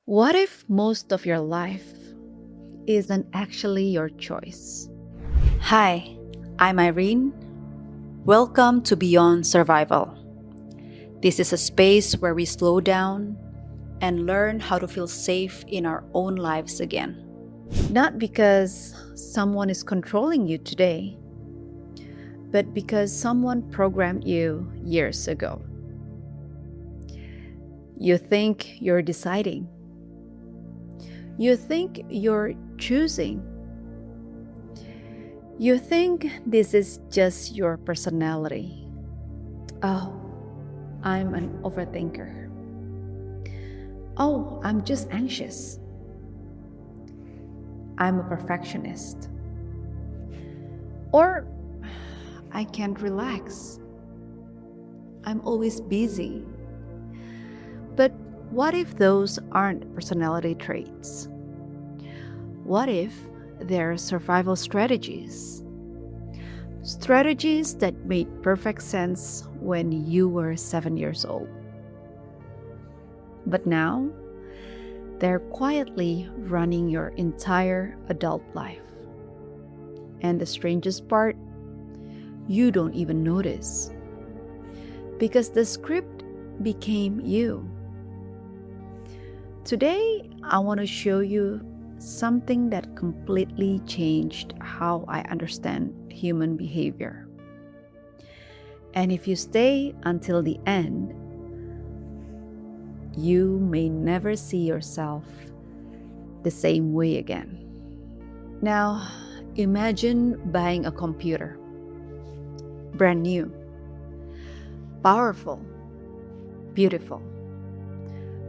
What if most of your life isn't actually your choice? Hi, I'm Irene. Welcome to Beyond Survival. This is a space where we slow down and learn how to feel safe in our own lives again. Not because someone is controlling you today, but because someone programmed you years ago. You think you're deciding. You think you're choosing. You think this is just your personality. Oh, I'm an overthinker. Oh, I'm just anxious. I'm a perfectionist. Or I can't relax. I'm always busy. But what if those aren't personality traits? What if they're survival strategies? Strategies that made perfect sense when you were 7 years old. But now, they're quietly running your entire adult life. And the strangest part, you don't even notice. Because the script became you. Today, I want to show you something that completely changed how I understand human behavior. And if you stay until the end, you may never see yourself the same way again. Now, imagine buying a computer, brand new, powerful, beautiful.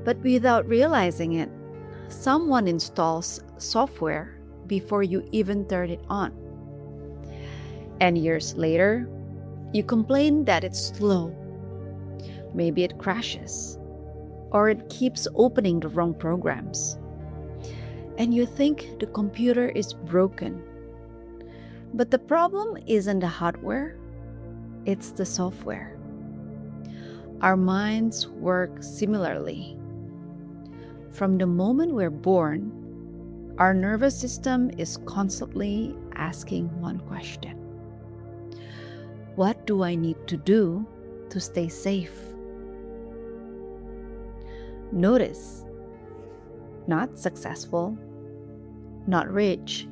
But without realizing it, someone installs software before you even turn it on. And years later, you complain that it's slow. Maybe it crashes, or it keeps opening the wrong programs. And you think the computer is broken. But the problem isn't the hardware, it's the software. Our minds work similarly. From the moment we're born, our nervous system is constantly asking one question. What do I need to do to stay safe? Notice, not successful, not rich,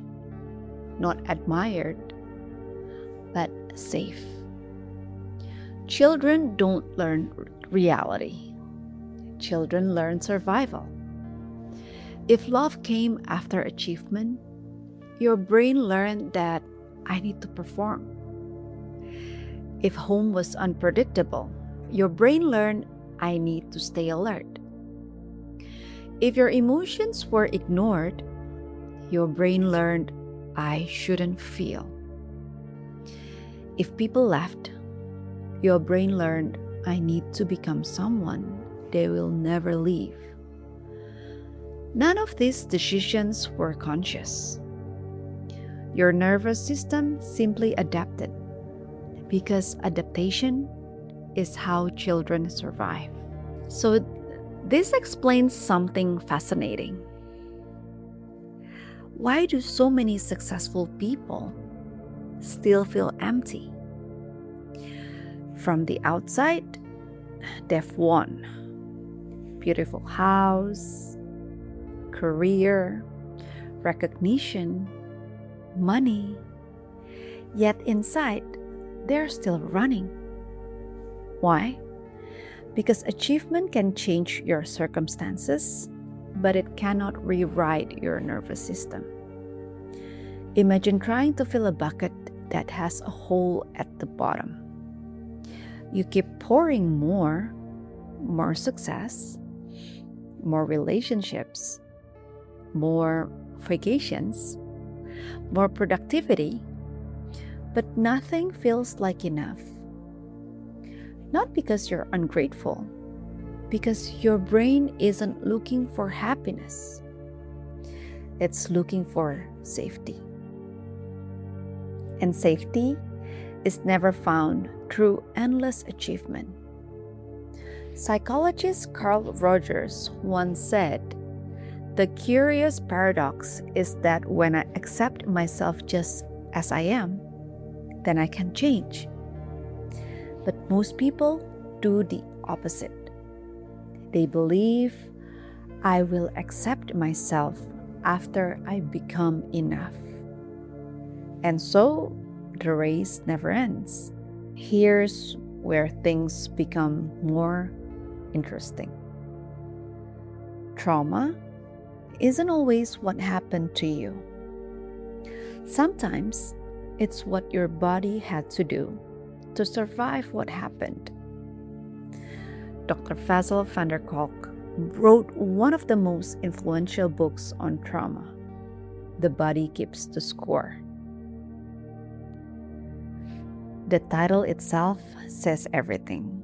not admired, but safe. Children don't learn reality. Children learn survival. If love came after achievement, your brain learned that I need to perform. If home was unpredictable, your brain learned I need to stay alert. If your emotions were ignored, your brain learned I shouldn't feel. If people left, your brain learned I need to become someone they will never leave. None of these decisions were conscious. Your nervous system simply adapted, because adaptation is how children survive. So, this explains something fascinating. Why do so many successful people still feel empty? From the outside, they've won. Beautiful house, career, recognition, money. Yet inside, they're still running. Why? Because achievement can change your circumstances, but it cannot rewrite your nervous system. Imagine trying to fill a bucket that has a hole at the bottom. You keep pouring more success, more relationships, more vacations, more productivity, but nothing feels like enough. Not because you're ungrateful, because your brain isn't looking for happiness. It's looking for safety. And safety is never found through endless achievement. Psychologist Carl Rogers once said, The curious paradox is that when I accept myself just as I am, then I can change. But most people do the opposite. They believe I will accept myself after I become enough. And so the race never ends. Here's where things become more interesting. Trauma isn't always what happened to you. Sometimes it's what your body had to do to survive what happened. Dr. Faisal van der Kolk wrote one of the most influential books on trauma, The Body Keeps the Score. The title itself says everything.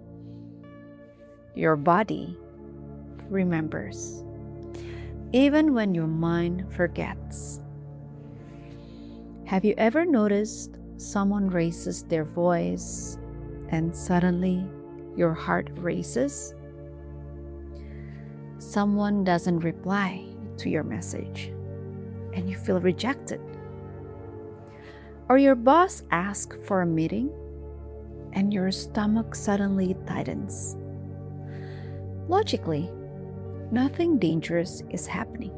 Your body remembers, even when your mind forgets. Have you ever noticed someone raises their voice and suddenly your heart races? Someone doesn't reply to your message and you feel rejected. Or your boss asks for a meeting and your stomach suddenly tightens. Logically, nothing dangerous is happening.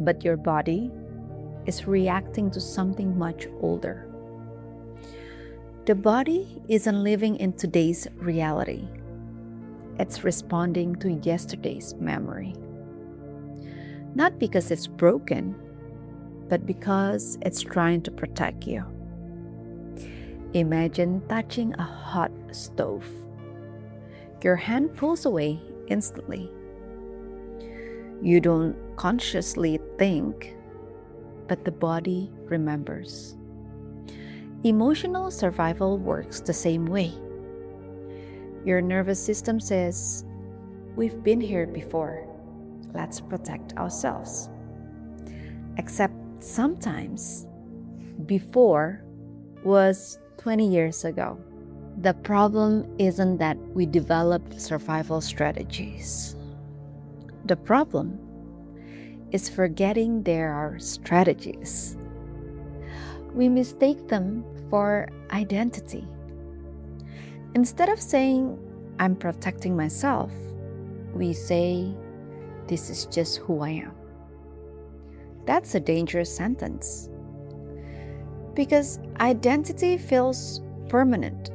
But your body is reacting to something much older. The body isn't living in today's reality. It's responding to yesterday's memory. Not because it's broken, but because it's trying to protect you. Imagine touching a hot stove. Your hand pulls away instantly. You don't consciously think, but the body remembers. Emotional survival works the same way. Your nervous system says, "We've been here before. Let's protect ourselves." Except sometimes, before was 20 years ago. The problem isn't that we developed survival strategies. The problem is forgetting there are strategies. We mistake them for identity. Instead of saying, "I'm protecting myself," we say, "This is just who I am." That's a dangerous sentence. Because identity feels permanent.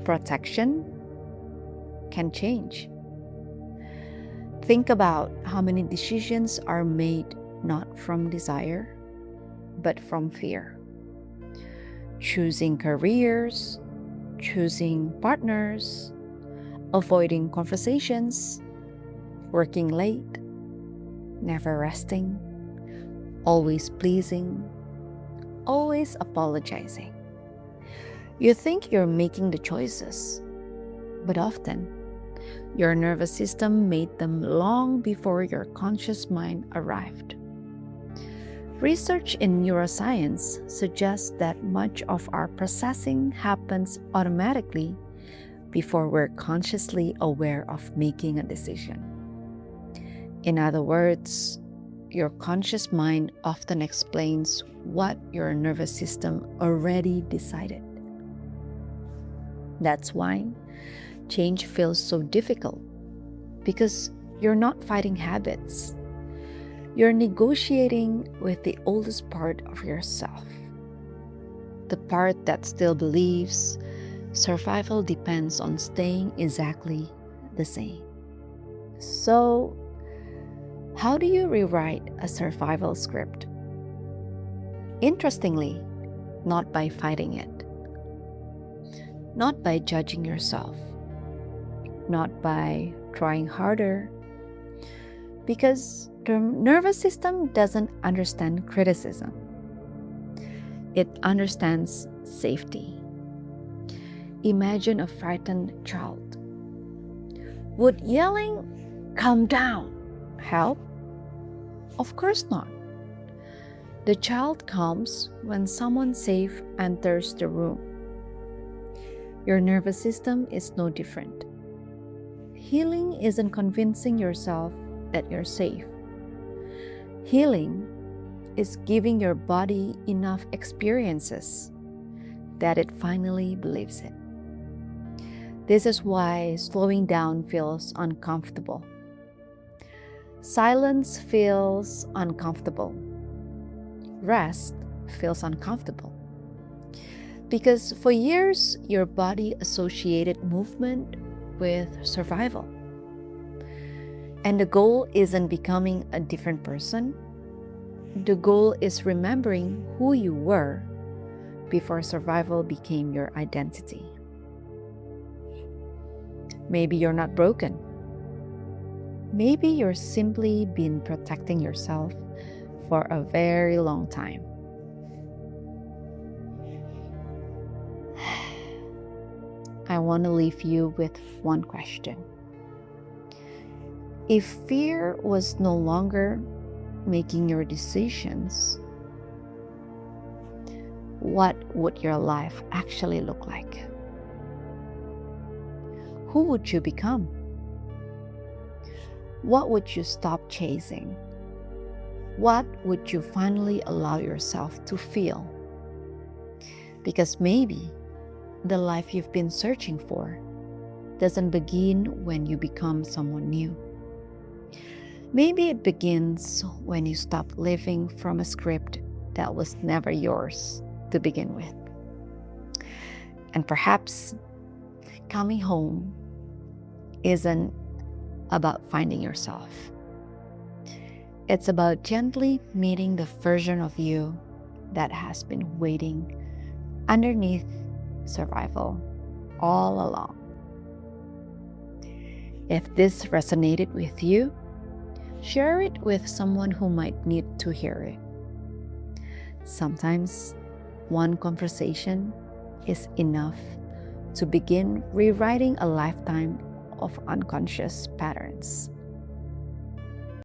Protection can change. Think about how many decisions are made not from desire, but from fear. Choosing careers, choosing partners, avoiding conversations, working late, never resting, always pleasing, always apologizing. You think you're making the choices, but often your nervous system made them long before your conscious mind arrived. Research in neuroscience suggests that much of our processing happens automatically before we're consciously aware of making a decision. In other words, your conscious mind often explains what your nervous system already decided. That's why change feels so difficult, because you're not fighting habits. You're negotiating with the oldest part of yourself, the part that still believes survival depends on staying exactly the same. So, how do you rewrite a survival script? Interestingly, not by fighting it, not by judging yourself, not by trying harder, because the nervous system doesn't understand criticism. It understands safety. Imagine a frightened child. Would yelling, "Calm down," help? Of course not. The child calms when someone safe enters the room. Your nervous system is no different. Healing isn't convincing yourself that you're safe. Healing is giving your body enough experiences that it finally believes it. This is why slowing down feels uncomfortable. Silence feels uncomfortable. Rest feels uncomfortable. Because for years, your body associated movement with survival. And the goal isn't becoming a different person. The goal is remembering who you were before survival became your identity. Maybe you're not broken. Maybe you're simply been protecting yourself for a very long time. I want to leave you with one question. If fear was no longer making your decisions, what would your life actually look like? Who would you become? What would you stop chasing? What would you finally allow yourself to feel? Because maybe the life you've been searching for doesn't begin when you become someone new. Maybe it begins when you stop living from a script that was never yours to begin with. And perhaps coming home isn't about finding yourself. It's about gently meeting the version of you that has been waiting underneath survival all along. If this resonated with you, share it with someone who might need to hear it. Sometimes one conversation is enough to begin rewriting a lifetime of unconscious patterns.